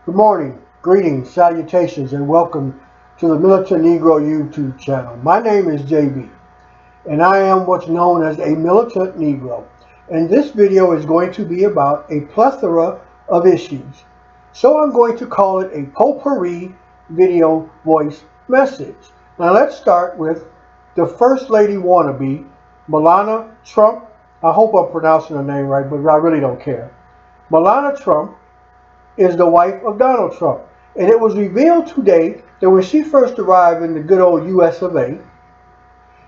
Good morning, greetings, salutations, and welcome to the Militant Negro YouTube channel. My name is JB, and I am what's known as a Militant Negro. And this video is going to be about a plethora of issues. So I'm going to call it a potpourri video voice message. Now let's start with the First Lady wannabe, Melania Trump. I hope I'm pronouncing her name right, but I really don't care. Melania Trump is the wife of Donald Trump. And it was revealed today that when she first arrived in the good old US of A,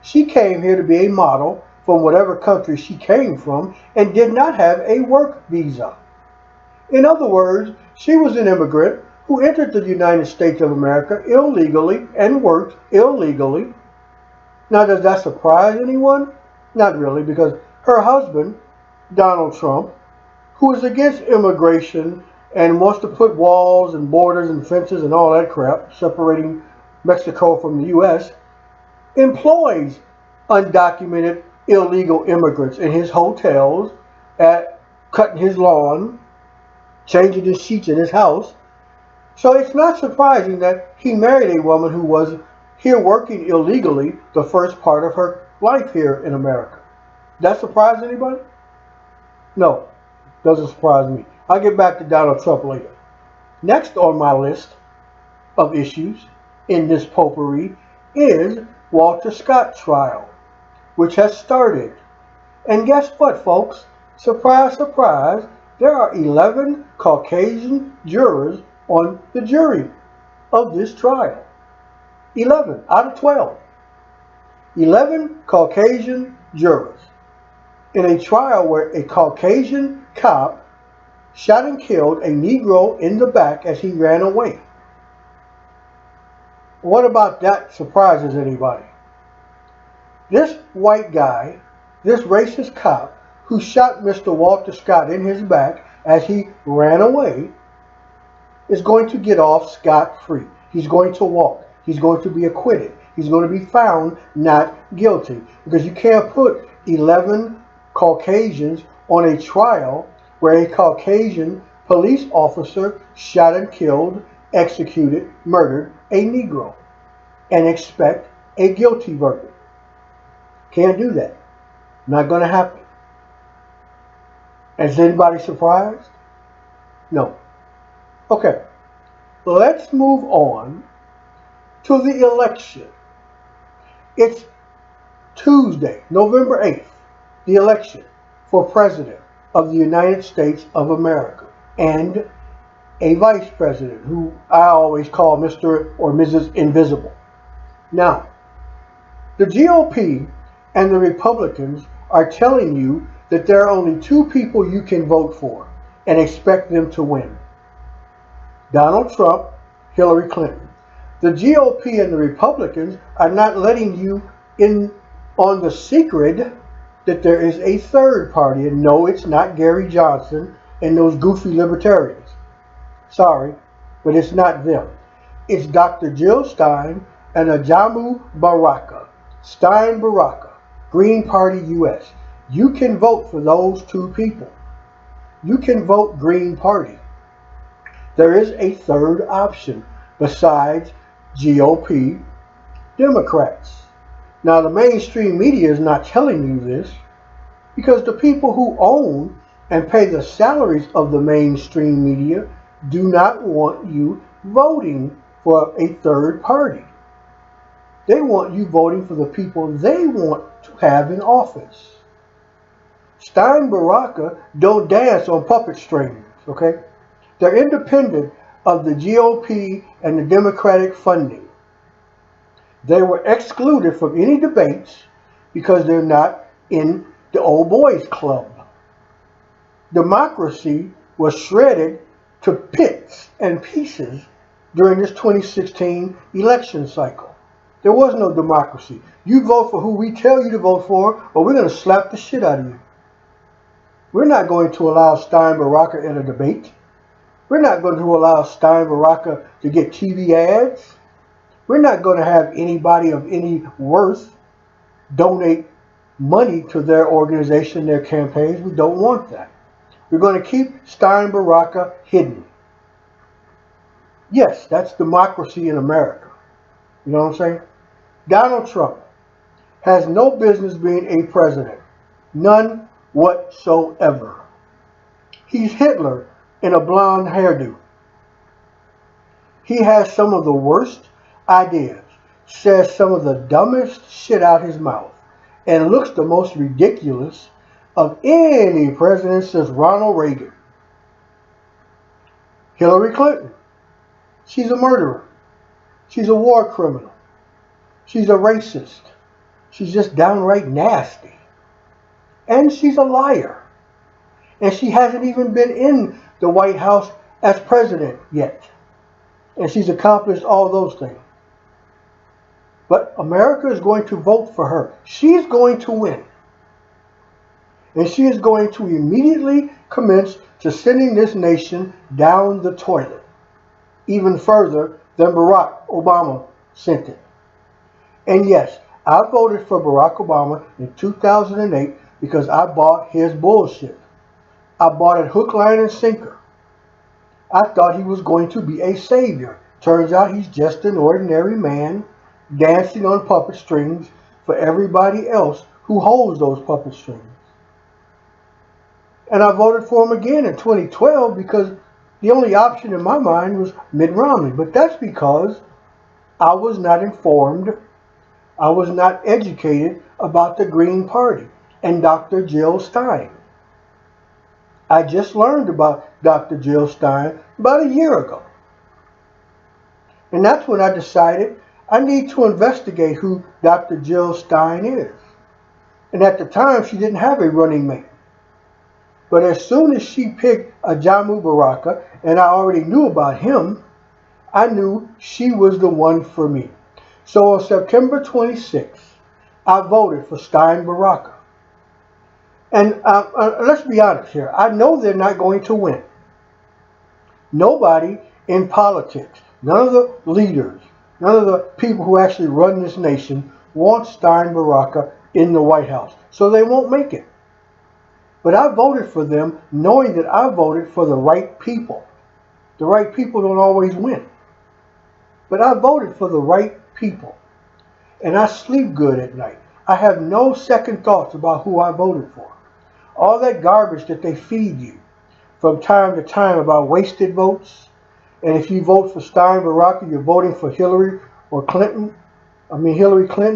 she came here to be a model from whatever country she came from and did not have a work visa. In other words, she was an immigrant who entered the United States of America illegally and worked illegally. Now, does that surprise anyone? Not really, because her husband, Donald Trump, who is against immigration and wants to put walls and borders and fences and all that crap separating Mexico from the U.S., employs undocumented illegal immigrants in his hotels, at cutting his lawn, changing the sheets in his house. So it's not surprising that he married a woman who was here working illegally the first part of her life here in America. That surprise anybody? No, doesn't surprise me. I'll get back to Donald Trump later. Next on my list of issues in this potpourri is Walter Scott trial, which has started. And guess what, folks? Surprise, surprise, there are 11 Caucasian jurors on the jury of this trial. 11 out of 12. 11 Caucasian jurors in a trial where a Caucasian cop shot and killed a Negro in the back as he ran away. What about that surprises anybody? This white guy, this racist cop who shot Mr. Walter Scott in his back as he ran away, is going to get off scot-free. He's going to walk. He's going to be acquitted. He's going to be found not guilty. Because you can't put 11 Caucasians on a trial where a Caucasian police officer shot and killed, executed, murdered a Negro and expect a guilty verdict. Can't do that. Not going to happen. Is anybody surprised? No. Okay. Let's move on to the election. It's Tuesday, November 8th, the election for President of the United States of America and a Vice President who I always call Mr. or Mrs. Invisible. Now, the GOP and the Republicans are telling you that there are only two people you can vote for and expect them to win. Donald Trump, Hillary Clinton. The GOP and the Republicans are not letting you in on the secret that there is a third party. And no, it's not Gary Johnson and those goofy libertarians. Sorry, but it's not them. It's Dr. Jill Stein and Ajamu Baraka. Stein Baraka, Green Party US. You can vote for those two people. You can vote Green Party. There is a third option besides GOP Democrats. Now, the mainstream media is not telling you this because the people who own and pay the salaries of the mainstream media do not want you voting for a third party. They want you voting for the people they want to have in office. Stein Baraka don't dance on puppet strings, okay? They're independent of the GOP and the Democratic funding. They were excluded from any debates because they're not in the old boys club. Democracy was shredded to bits and pieces during this 2016 election cycle. There was no democracy. You vote for who we tell you to vote for, or we're going to slap the shit out of you. We're not going to allow Stein Baraka in a debate. We're not going to allow Stein Baraka to get TV ads. We're not going to have anybody of any worth donate money to their organization, their campaigns. We don't want that. We're going to keep Stein Baraka hidden. Yes, that's democracy in America. You know what I'm saying? Donald Trump has no business being a president. None whatsoever. He's Hitler in a blonde hairdo. He has some of the worst ideas, says some of the dumbest shit out his mouth, and looks the most ridiculous of any president since Ronald Reagan. Hillary Clinton. She's a murderer. She's a war criminal. She's a racist. She's just downright nasty. And she's a liar. And she hasn't even been in the White House as president yet. And she's accomplished all those things. But America is going to vote for her. She's going to win. And she is going to immediately commence to sending this nation down the toilet, even further than Barack Obama sent it. And yes, I voted for Barack Obama in 2008 because I bought his bullshit. I bought it hook, line, and sinker. I thought he was going to be a savior. Turns out he's just an ordinary man dancing on puppet strings for everybody else who holds those puppet strings. And I voted for him again in 2012 because the only option in my mind was Mitt Romney. But that's because I was not informed, I was not educated about the Green Party and Dr. Jill Stein. I just learned about Dr. Jill Stein about a year ago. And that's when I decided I need to investigate who Dr. Jill Stein is. And at the time, she didn't have a running mate. But as soon as she picked a Jamu Baraka, and I already knew about him, I knew she was the one for me. So on September 26th, I voted for Stein Baraka. And let's be honest here. I know they're not going to win. Nobody in politics, none of the leaders, none of the people who actually run this nation want Stein Baraka in the White House. So they won't make it. But I voted for them knowing that I voted for the right people. The right people don't always win. But I voted for the right people. And I sleep good at night. I have no second thoughts about who I voted for. All that garbage that they feed you from time to time about wasted votes. And if you vote for Stein Baraka, you're voting for Hillary Clinton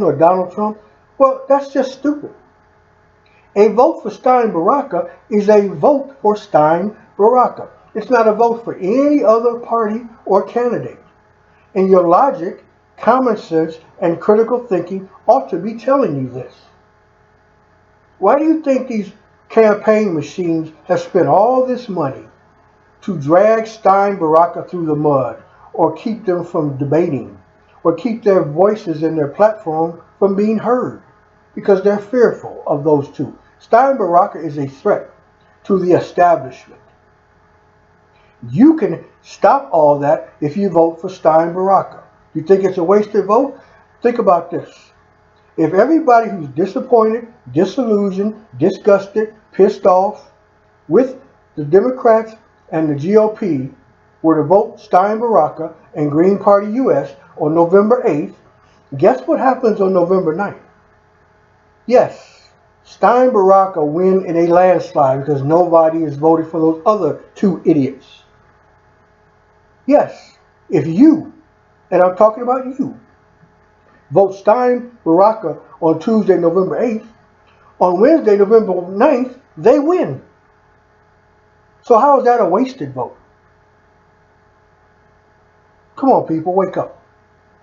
or Donald Trump. Well, that's just stupid. A vote for Stein Baraka is a vote for Stein Baraka. It's not a vote for any other party or candidate. And your logic, common sense, and critical thinking ought to be telling you this. Why do you think these campaign machines have spent all this money to drag Stein Baraka through the mud, or keep them from debating, or keep their voices and their platform from being heard? Because they're fearful of those two. Stein Baraka is a threat to the establishment. You can stop all that if you vote for Stein Baraka. You think it's a wasted vote? Think about this. If everybody who's disappointed, disillusioned, disgusted, pissed off with the Democrats and the GOP were to vote Stein Baraka and Green Party US on November 8th, guess what happens on November 9th? Yes, Stein Baraka win in a landslide because nobody is voting for those other two idiots. Yes, if you, and I'm talking about you, vote Stein Baraka on Tuesday, November 8th, on Wednesday, November 9th, they win. So how is that a wasted vote? Come on, people, wake up.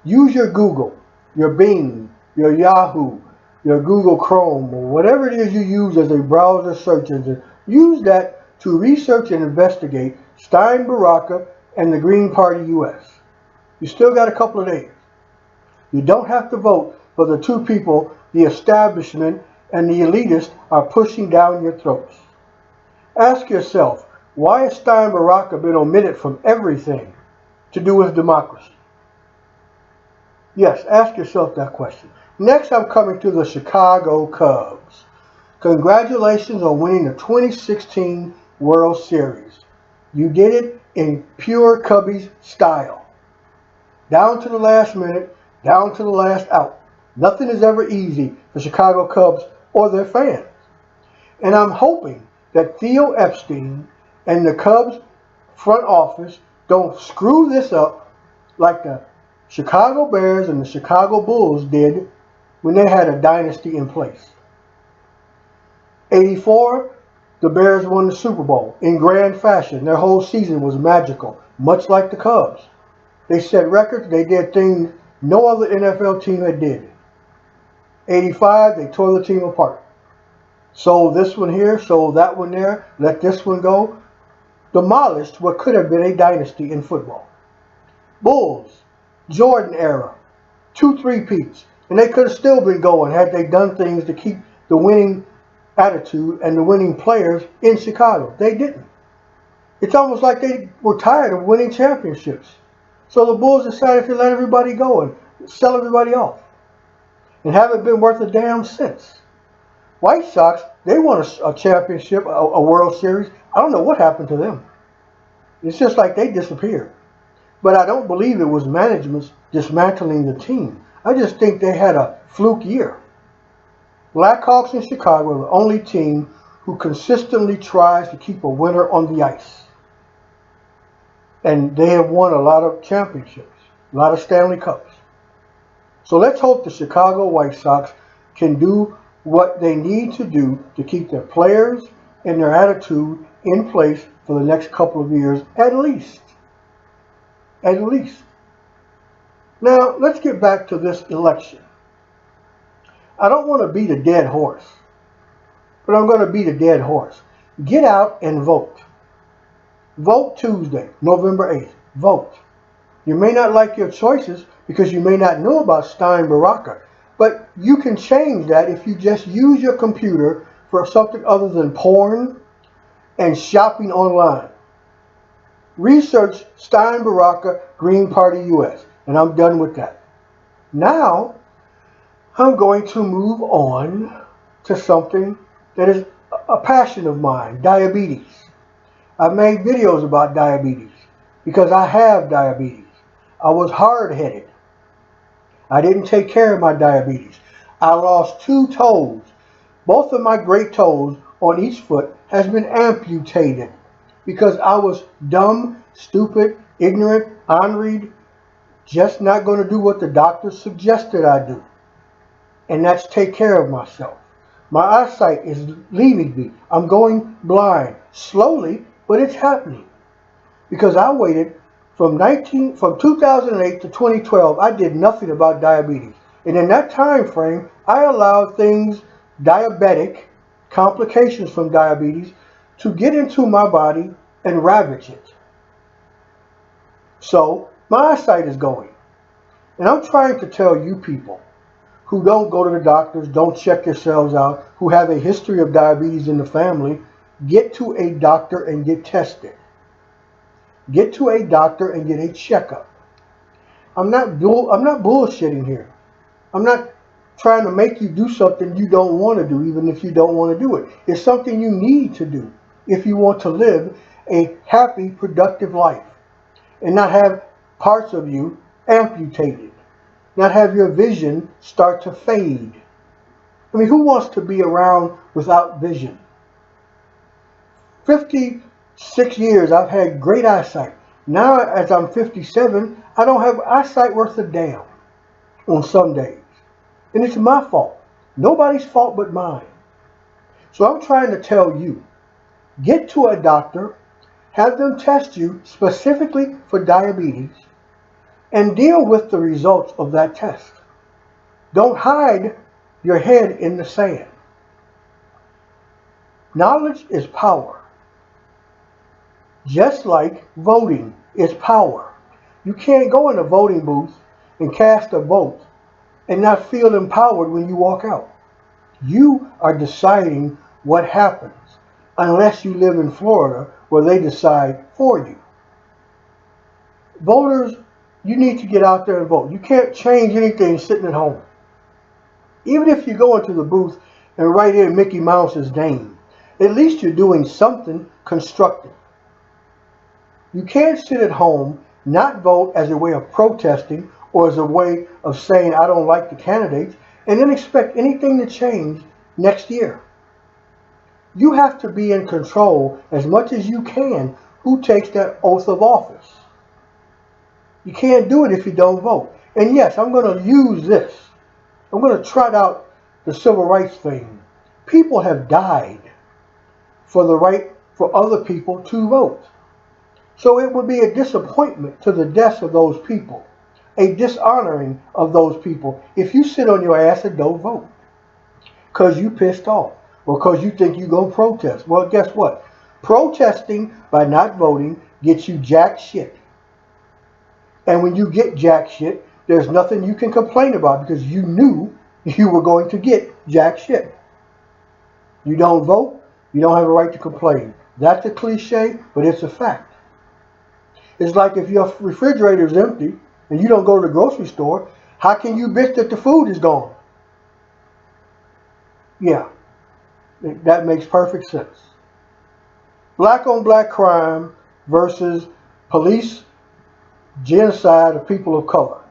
Use your Google, your Bing, your Yahoo, your Google Chrome, or whatever it is you use as a browser search engine. Use that to research and investigate Stein Baraka and the Green Party US. You still got a couple of days. You don't have to vote for the two people the establishment and the elitists are pushing down your throats. Ask yourself, why has Stein Baraka been omitted from everything to do with democracy? Yes, ask yourself that question. Next, I'm coming to the Chicago Cubs. Congratulations on winning the 2016 World Series. You did it in pure Cubbies style. Down to the last minute, down to the last out. Nothing is ever easy for Chicago Cubs or their fans. And I'm hoping that Theo Epstein and the Cubs front office don't screw this up like the Chicago Bears and the Chicago Bulls did when they had a dynasty in place. 84, the Bears won the Super Bowl in grand fashion. Their whole season was magical, much like the Cubs. They set records. They did things no other NFL team had did. 85, they tore the team apart. Sold this one here, sold that one there, let this one go. Demolished what could have been a dynasty in football. Bulls, Jordan era, 2 3-peats. And they could have still been going had they done things to keep the winning attitude and the winning players in Chicago. They didn't. It's almost like they were tired of winning championships. So the Bulls decided to let everybody go and sell everybody off. And haven't been worth a damn since. White Sox, they won a championship, a World Series. I don't know what happened to them. It's just like they disappeared. But I don't believe it was management's dismantling the team. I just think they had a fluke year. Blackhawks in Chicago are the only team who consistently tries to keep a winner on the ice. And they have won a lot of championships, a lot of Stanley Cups. So let's hope the Chicago White Sox can do what they need to do to keep their players and their attitude in place for the next couple of years, at least. At least. Now, let's get back to this election. I don't want to beat a dead horse, but I'm going to beat a dead horse. Get out and vote. Vote Tuesday, November 8th. Vote. You may not like your choices because you may not know about Stein, Baraka, but you can change that if you just use your computer for something other than porn and shopping online. Research Stein, Baraka, Green Party US, and I'm done with that. Now, I'm going to move on to something that is a passion of mine, diabetes. I've made videos about diabetes because I have diabetes. I was hard-headed. I didn't take care of my diabetes. I lost 2 toes. Both of my great toes on each foot has been amputated because I was dumb, stupid, ignorant, unread, just not going to do what the doctor suggested I do. And that's take care of myself. My eyesight is leaving me. I'm going blind. Slowly, but it's happening. Because I waited from 2008 to 2012, I did nothing about diabetes. And in that time frame, I allowed things, diabetic, complications from diabetes, to get into my body and ravage it. So, my eyesight is going. And I'm trying to tell you people who don't go to the doctors, don't check yourselves out, who have a history of diabetes in the family, get to a doctor and get tested. Get to a doctor and get a checkup. I'm not bullshitting here. I'm not trying to make you do something you don't want to do, even if you don't want to do it. It's something you need to do if you want to live a happy, productive life and not have parts of you amputated, not have your vision start to fade. I mean, who wants to be around without vision? 56 years I've had great eyesight. Now as I'm 57, I don't have eyesight worth a damn on some days. And it's my fault. Nobody's fault but mine. So I'm trying to tell you, get to a doctor, have them test you specifically for diabetes, and deal with the results of that test. Don't hide your head in the sand. Knowledge is power. Just like voting is power. You can't go in a voting booth and cast a vote and not feel empowered when you walk out. You are deciding what happens, unless you live in Florida where they decide for you. Voters, you need to get out there and vote. You can't change anything sitting at home. Even if you go into the booth and write in Mickey Mouse's name, at least you're doing something constructive. You can't sit at home, not vote as a way of protesting or as a way of saying I don't like the candidates, and then expect anything to change next year. You have to be in control as much as you can who takes that oath of office. You can't do it if you don't vote. And yes, I'm going to use this. I'm going to trot out the civil rights thing. People have died for the right for other people to vote. So it would be a disappointment to the deaths of those people, a dishonoring of those people if you sit on your ass and don't vote because you pissed off or because you think you're going to protest. Well, guess what? Protesting by not voting gets you jack shit. And when you get jack shit, there's nothing you can complain about because you knew you were going to get jack shit. You don't vote, you don't have a right to complain. That's a cliche, but it's a fact. It's like if your refrigerator is empty and you don't go to the grocery store, how can you bitch that the food is gone? Yeah, that makes perfect sense. Black on black crime versus police genocide of people of color.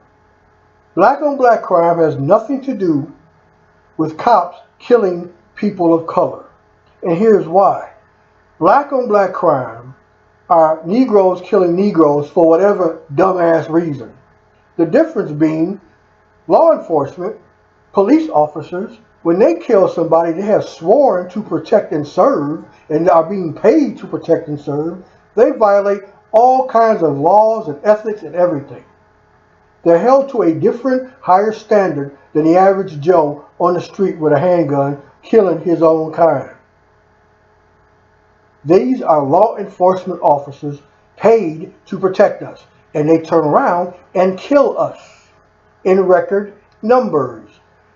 Black on black crime has nothing to do with cops killing people of color. And here's why. Black on black crime are Negroes killing Negroes for whatever dumbass reason. The difference being law enforcement, police officers, when they kill somebody they have sworn to protect and serve and are being paid to protect and serve, they violate all kinds of laws and ethics and everything. They're held to a different, higher standard than the average Joe on the street with a handgun killing his own kind. These are law enforcement officers paid to protect us, and they turn around and kill us in record numbers.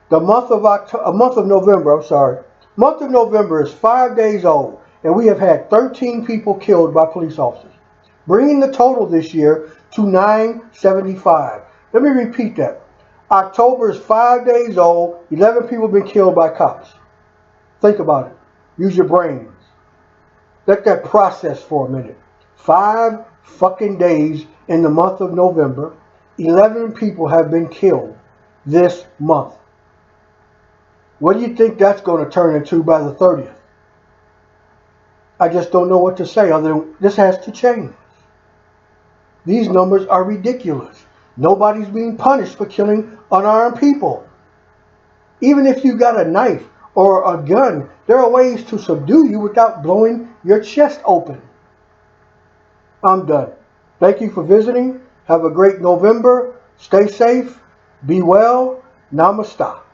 The month of November is 5 days old, and we have had 13 people killed by police officers, bringing the total this year to 975. Let me repeat that. October is 5 days old, 11 people have been killed by cops. Think about it. Use your brains. Let that process for a minute. 5 fucking days in the month of November, 11 people have been killed this month. What do you think that's going to turn into by the 30th? I just don't know what to say other than this has to change. These numbers are ridiculous. Nobody's being punished for killing unarmed people. Even if you got a knife or a gun, there are ways to subdue you without blowing your chest open. I'm done. Thank you for visiting. Have a great November. Stay safe. Be well. Namaste.